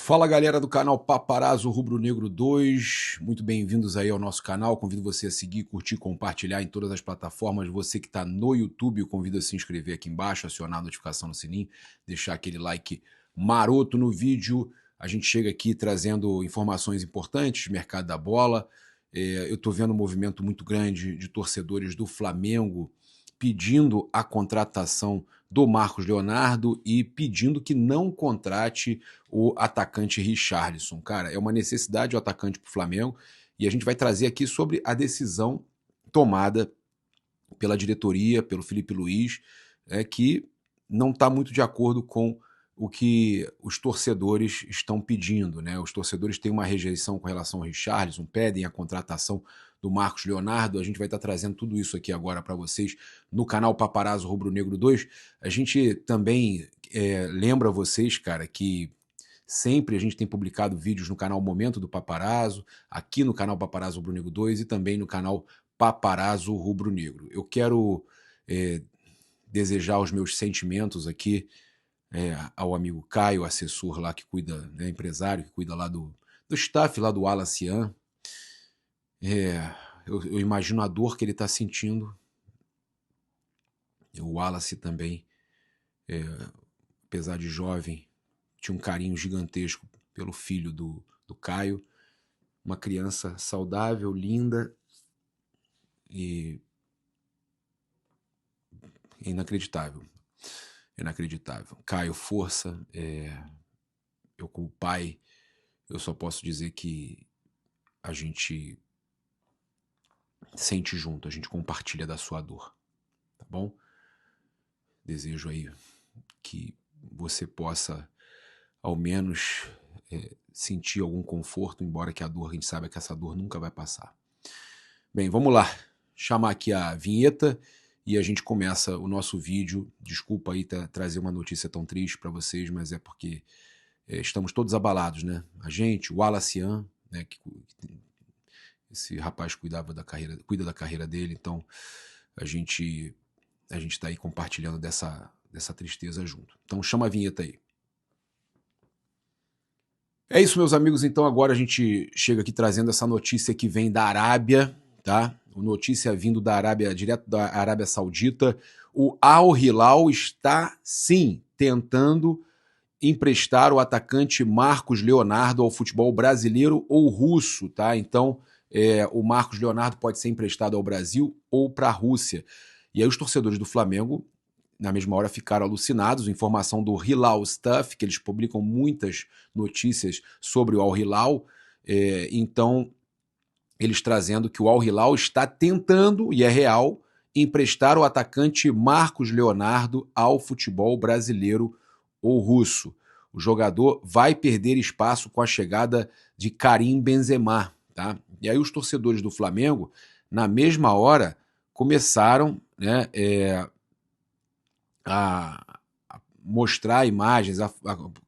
Fala galera do canal Paparazzo Rubro Negro 2, muito bem-vindos aí ao nosso canal. Convido você a seguir, curtir, compartilhar em todas as plataformas. Você que está no YouTube, eu convido a se inscrever aqui embaixo, acionar a notificação no sininho, deixar aquele like maroto no vídeo. A gente chega aqui trazendo informações importantes, mercado da bola. Eu estou vendo um movimento muito grande de torcedores do Flamengo pedindo a contratação do Marcos Leonardo e pedindo que não contrate o atacante Richarlison. Cara, é uma necessidade o atacante para o Flamengo e a gente vai trazer aqui sobre a decisão tomada pela diretoria, pelo Felipe Luiz, que não está muito de acordo com o que os torcedores estão pedindo, né? Os torcedores têm uma rejeição com relação ao Richarlison, pedem a contratação do Marcos Leonardo. A gente vai estar trazendo tudo isso aqui agora para vocês no canal Paparazzo Rubro Negro 2. A gente também lembra vocês, cara, que sempre a gente tem publicado vídeos no canal Momento do Paparazzo, aqui no canal Paparazzo Rubro Negro 2 e também no canal Paparazzo Rubro Negro. Eu quero desejar os meus sentimentos aqui ao amigo Caio, assessor lá que cuida, né, empresário que cuida lá do staff lá do Wallace. Eu imagino a dor que ele está sentindo. O Wallace também, apesar de jovem, tinha um carinho gigantesco pelo filho do Caio, uma criança saudável, linda e inacreditável. Caio, força. Eu como pai, eu só posso dizer que a gente sente junto, a gente compartilha da sua dor, tá bom? Desejo aí que você possa ao menos sentir algum conforto, embora que a dor, a gente saiba que essa dor nunca vai passar. Bem, vamos lá, chamar aqui a vinheta e a gente começa o nosso vídeo. Desculpa aí trazer uma notícia tão triste para vocês, mas é porque estamos todos abalados, né? A gente, o Wallace, né, que esse rapaz cuida da carreira dele, então a gente está aí compartilhando dessa tristeza junto. Então chama a vinheta aí. É isso, meus amigos, então agora a gente chega aqui trazendo essa notícia que vem da Arábia, tá? Notícia vindo da Arábia, direto da Arábia Saudita. O Al Hilal está, sim, tentando emprestar o atacante Marcos Leonardo ao futebol brasileiro ou russo, tá? Então, o Marcos Leonardo pode ser emprestado ao Brasil ou para a Rússia. E aí os torcedores do Flamengo, na mesma hora, ficaram alucinados. Informação do Hilal Stuff, que eles publicam muitas notícias sobre o Al Hilal. Então, eles trazendo que o Al Hilal está tentando, e é real, emprestar o atacante Marcos Leonardo ao futebol brasileiro ou russo. O jogador vai perder espaço com a chegada de Karim Benzema, tá? E aí os torcedores do Flamengo, na mesma hora, começaram, né, a mostrar imagens, a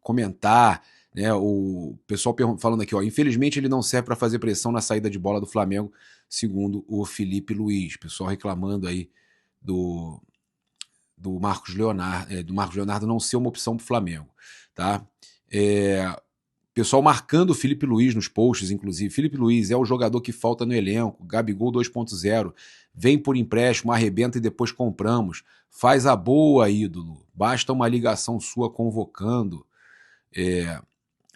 comentar, né, o pessoal falando aqui, infelizmente ele não serve para fazer pressão na saída de bola do Flamengo, segundo o Felipe Luiz. Pessoal reclamando aí do Marcos Leonardo não ser uma opção para o Flamengo, tá? Pessoal marcando o Felipe Luiz nos posts, inclusive. Felipe Luiz é o jogador que falta no elenco, Gabigol 2.0, vem por empréstimo, arrebenta e depois compramos. Faz a boa, ídolo, basta uma ligação sua convocando.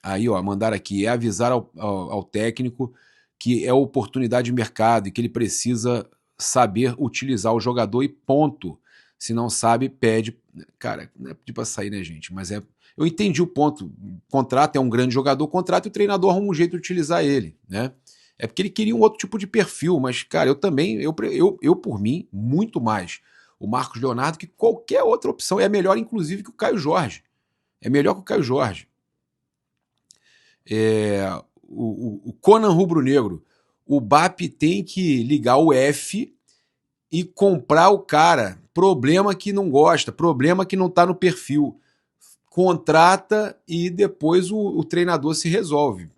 Aí, mandar aqui, avisar ao técnico que é oportunidade de mercado e que ele precisa saber utilizar o jogador e ponto. Se não sabe, pede. Cara, não é pedir pra sair, né, gente? Mas eu entendi o ponto. O contrato é um grande jogador, o contrato e o treinador arruma um jeito de utilizar ele, né? É porque ele queria um outro tipo de perfil, mas, cara, eu por mim, muito mais o Marcos Leonardo que qualquer outra opção. É melhor, inclusive, que o Caio Jorge. É melhor que o Caio Jorge. O Conan Rubro Negro. O BAP tem que ligar o F e comprar o cara. Problema que não gosta, problema que não tá no perfil. Contrata e depois o treinador se resolve.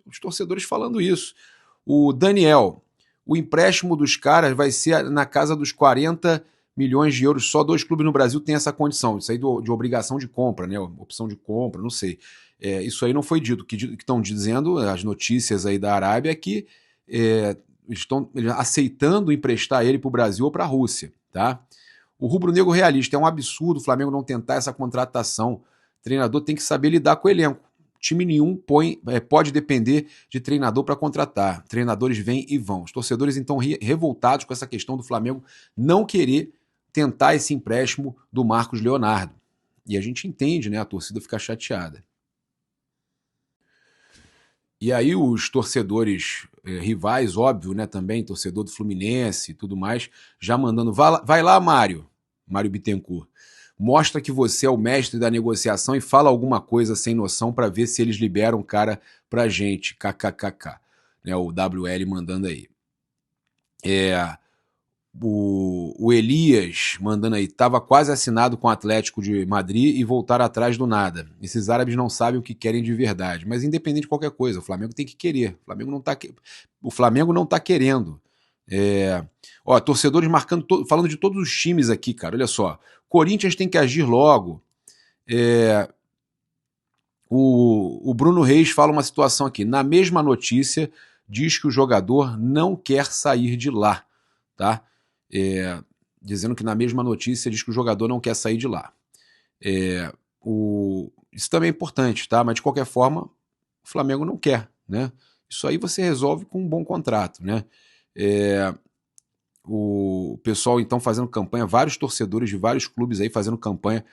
Os torcedores falando isso. O Daniel, o empréstimo dos caras vai ser na casa dos 40 milhões de euros, só 2 clubes no Brasil têm essa condição, isso aí de obrigação de compra, né? Opção de compra, não sei. Isso aí não foi dito. O que estão dizendo, as notícias aí da Arábia, é que estão aceitando emprestar ele para o Brasil ou para a Rússia, tá? O rubro-negro realista, é um absurdo o Flamengo não tentar essa contratação. O treinador tem que saber lidar com o elenco. Time nenhum pode depender de treinador para contratar. Treinadores vêm e vão. Os torcedores então revoltados com essa questão do Flamengo não querer tentar esse empréstimo do Marcos Leonardo. E a gente entende, né? A torcida fica chateada. E aí os torcedores rivais, óbvio, né? Também, torcedor do Fluminense e tudo mais, já mandando, vai lá, Mário Bittencourt. Mostra que você é o mestre da negociação e fala alguma coisa sem noção para ver se eles liberam o cara pra gente. KKKK. Né, o WL mandando aí. O Elias mandando aí, estava quase assinado com o Atlético de Madrid e voltaram atrás do nada. Esses árabes não sabem o que querem de verdade. Mas independente de qualquer coisa, o Flamengo tem que querer. O Flamengo não tá querendo. Torcedores marcando, falando de todos os times aqui, cara, olha só. Corinthians tem que agir logo. O Bruno Reis fala uma situação aqui. Na mesma notícia, diz que o jogador não quer sair de lá, tá? Dizendo que na mesma notícia diz que o jogador não quer sair de lá. Isso também é importante, tá? Mas de qualquer forma, o Flamengo não quer, né? Isso aí você resolve com um bom contrato, né? O pessoal então fazendo campanha, vários torcedores de vários clubes aí fazendo campanha.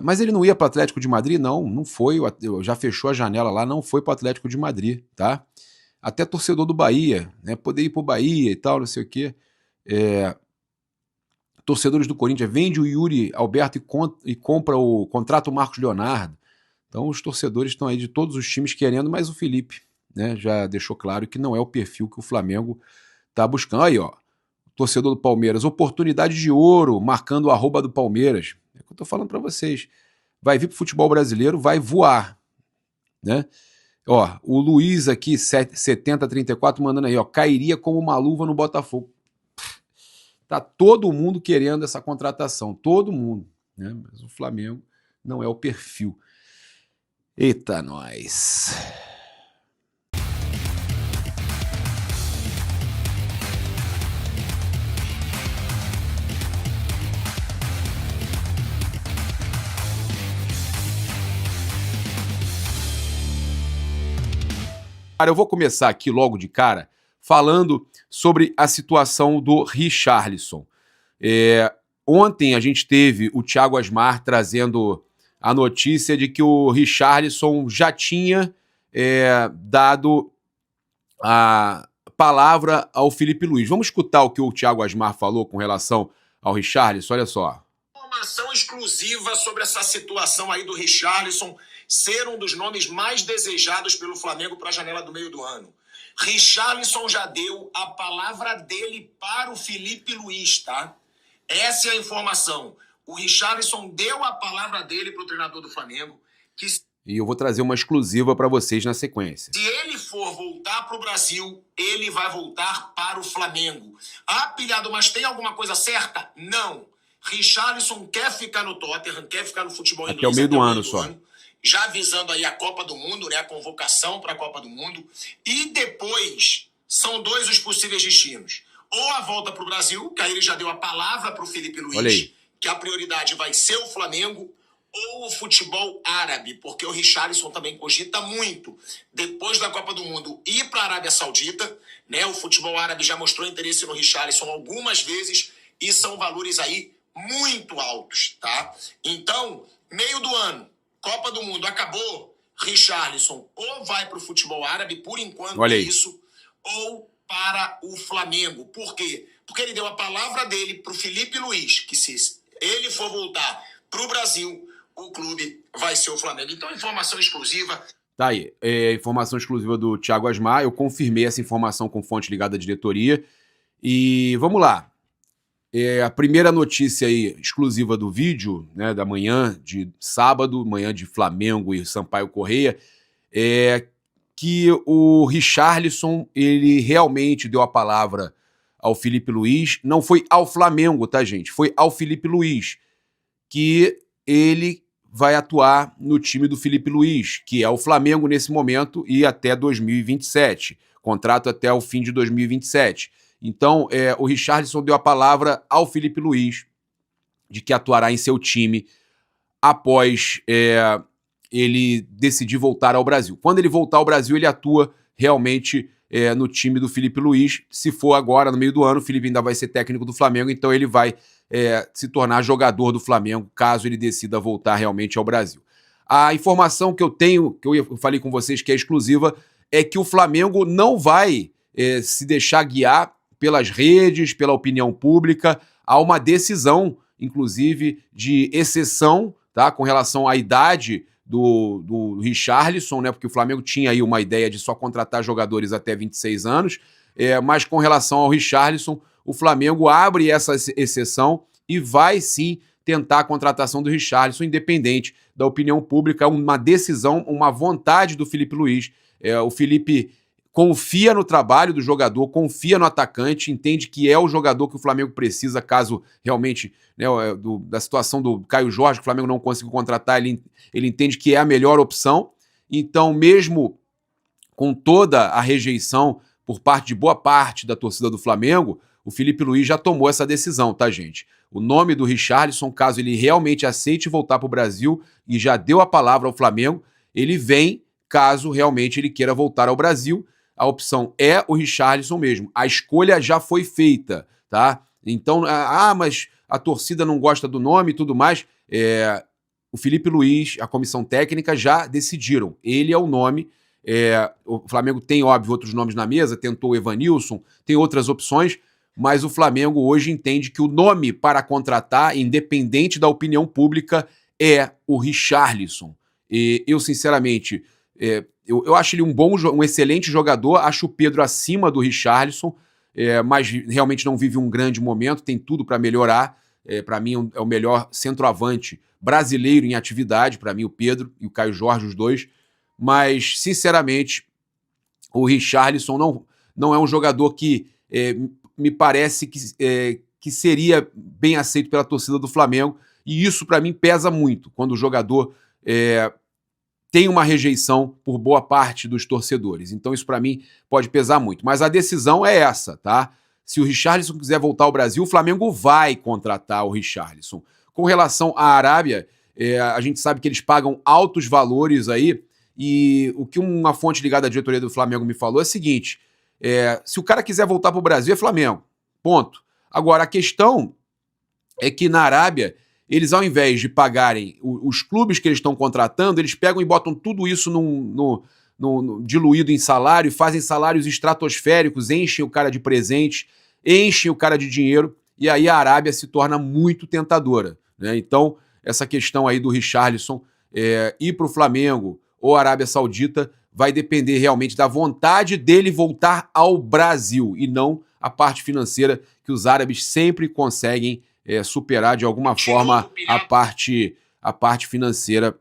Mas ele não ia para o Atlético de Madrid? Não foi, já fechou a janela lá, não foi para o Atlético de Madrid, tá? Até torcedor do Bahia, né? Poder ir para o Bahia e tal, não sei o quê. Torcedores do Corinthians, vende o Yuri Alberto contrata o Marcos Leonardo. Então os torcedores estão aí de todos os times querendo, mas o Felipe, né, já deixou claro que não é o perfil que o Flamengo está buscando. Aí, ó, torcedor do Palmeiras, oportunidade de ouro, marcando o @ do Palmeiras. É o que eu tô falando para vocês. Vai vir pro futebol brasileiro, vai voar, né? Ó, o Luiz aqui, 7034, mandando aí, ó, cairia como uma luva no Botafogo. Tá todo mundo querendo essa contratação, todo mundo, né? Mas o Flamengo não é o perfil. Eita, nós. Eu vou começar aqui logo de cara falando sobre a situação do Richarlison. Ontem a gente teve o Thiago Asmar trazendo a notícia de que o Richarlison já tinha dado a palavra ao Felipe Luiz. Vamos escutar o que o Thiago Asmar falou com relação ao Richarlison, olha só. Informação exclusiva sobre essa situação aí do Richarlison ser um dos nomes mais desejados pelo Flamengo para a janela do meio do ano. Richarlison já deu a palavra dele para o Felipe Luiz, tá? Essa é a informação. O Richarlison deu a palavra dele para o treinador do Flamengo. E eu vou trazer uma exclusiva para vocês na sequência. Se ele for voltar para o Brasil, ele vai voltar para o Flamengo. Ah, pilhado, mas tem alguma coisa certa? Não. Richarlison quer ficar no Tottenham, quer ficar no futebol inglês até o meio do ano só. Já visando aí a Copa do Mundo, né, a convocação para a Copa do Mundo. E depois, são 2 os possíveis destinos. Ou a volta para o Brasil, que aí ele já deu a palavra para o Felipe Luiz, que a prioridade vai ser o Flamengo, ou o futebol árabe, porque o Richarlison também cogita muito, depois da Copa do Mundo, ir para a Arábia Saudita, né? O futebol árabe já mostrou interesse no Richarlison algumas vezes, e são valores aí muito altos, tá? Então, meio do ano, Copa do Mundo acabou, Richarlison ou vai para o futebol árabe, por enquanto é isso, ou para o Flamengo. Por quê? Porque ele deu a palavra dele para o Felipe Luiz, que se ele for voltar para o Brasil, o clube vai ser o Flamengo. Então, informação exclusiva. Tá aí, informação exclusiva do Thiago Asmar. Eu confirmei essa informação com fonte ligada à diretoria. E vamos lá. A primeira notícia aí, exclusiva do vídeo, né, da manhã de sábado, manhã de Flamengo e Sampaio Corrêa, é que o Richarlison, ele realmente deu a palavra ao Felipe Luiz. Não foi ao Flamengo, tá, gente? Foi ao Felipe Luiz, que ele vai atuar no time do Felipe Luiz, que é o Flamengo nesse momento e até 2027. Contrato até o fim de 2027. Então, o Richarlison deu a palavra ao Felipe Luiz de que atuará em seu time após ele decidir voltar ao Brasil. Quando ele voltar ao Brasil, ele atua realmente no time do Felipe Luiz. Se for agora, no meio do ano, o Felipe ainda vai ser técnico do Flamengo, então ele vai se tornar jogador do Flamengo, caso ele decida voltar realmente ao Brasil. A informação que eu tenho, que eu falei com vocês que é exclusiva, é que o Flamengo não vai se deixar guiar pelas redes, pela opinião pública. Há uma decisão, inclusive, de exceção, tá, com relação à idade do Richarlison, né, porque o Flamengo tinha aí uma ideia de só contratar jogadores até 26 anos, mas com relação ao Richarlison, o Flamengo abre essa exceção e vai sim tentar a contratação do Richarlison, independente da opinião pública. É uma decisão, uma vontade do Felipe Luiz. O Felipe confia no trabalho do jogador, confia no atacante, entende que é o jogador que o Flamengo precisa, caso realmente, né, da situação do Caio Jorge, que o Flamengo não conseguiu contratar, ele entende que é a melhor opção. Então, mesmo com toda a rejeição por parte de boa parte da torcida do Flamengo, o Felipe Luiz já tomou essa decisão, tá, gente? O nome do Richarlison, caso ele realmente aceite voltar para o Brasil e já deu a palavra ao Flamengo, ele vem caso realmente ele queira voltar ao Brasil. A opção é o Richarlison mesmo. A escolha já foi feita, tá? Então, mas a torcida não gosta do nome e tudo mais. O Felipe Luiz, a comissão técnica já decidiram. Ele é o nome. O Flamengo tem, óbvio, outros nomes na mesa. Tentou o Evanilson, tem outras opções. Mas o Flamengo hoje entende que o nome para contratar, independente da opinião pública, é o Richarlison. E eu, sinceramente, eu acho ele um excelente jogador, acho o Pedro acima do Richarlison, mas realmente não vive um grande momento, tem tudo para melhorar. Para mim é o melhor centroavante brasileiro em atividade, para mim o Pedro e o Caio Jorge, os dois. Mas, sinceramente, o Richarlison não é um jogador que me parece que seria bem aceito pela torcida do Flamengo, e isso para mim pesa muito, quando o jogador tem uma rejeição por boa parte dos torcedores. Então isso para mim pode pesar muito. Mas a decisão é essa, tá? Se o Richarlison quiser voltar ao Brasil, o Flamengo vai contratar o Richarlison. Com relação à Arábia, a gente sabe que eles pagam altos valores aí, e o que uma fonte ligada à diretoria do Flamengo me falou é o seguinte: se o cara quiser voltar para o Brasil, é Flamengo. Ponto. Agora, a questão é que na Arábia, eles, ao invés de pagarem os clubes que eles estão contratando, eles pegam e botam tudo isso diluído em salário, e fazem salários estratosféricos, enchem o cara de presentes, enchem o cara de dinheiro, e aí a Arábia se torna muito tentadora, né? Então, essa questão aí do Richarlison ir para o Flamengo ou Arábia Saudita vai depender realmente da vontade dele voltar ao Brasil, e não a parte financeira, que os árabes sempre conseguem superar de alguma forma a parte financeira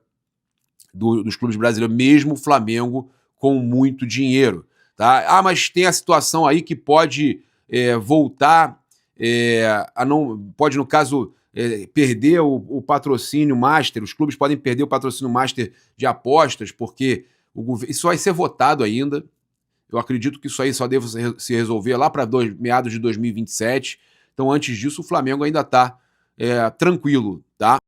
dos clubes brasileiros, mesmo o Flamengo com muito dinheiro, tá? Mas tem a situação aí que pode voltar pode, no caso, perder o patrocínio master. Os clubes podem perder o patrocínio master de apostas, porque isso vai ser votado ainda. Eu acredito que isso aí só deve se resolver lá para meados de 2027. Então, antes disso, o Flamengo ainda está tranquilo, tá?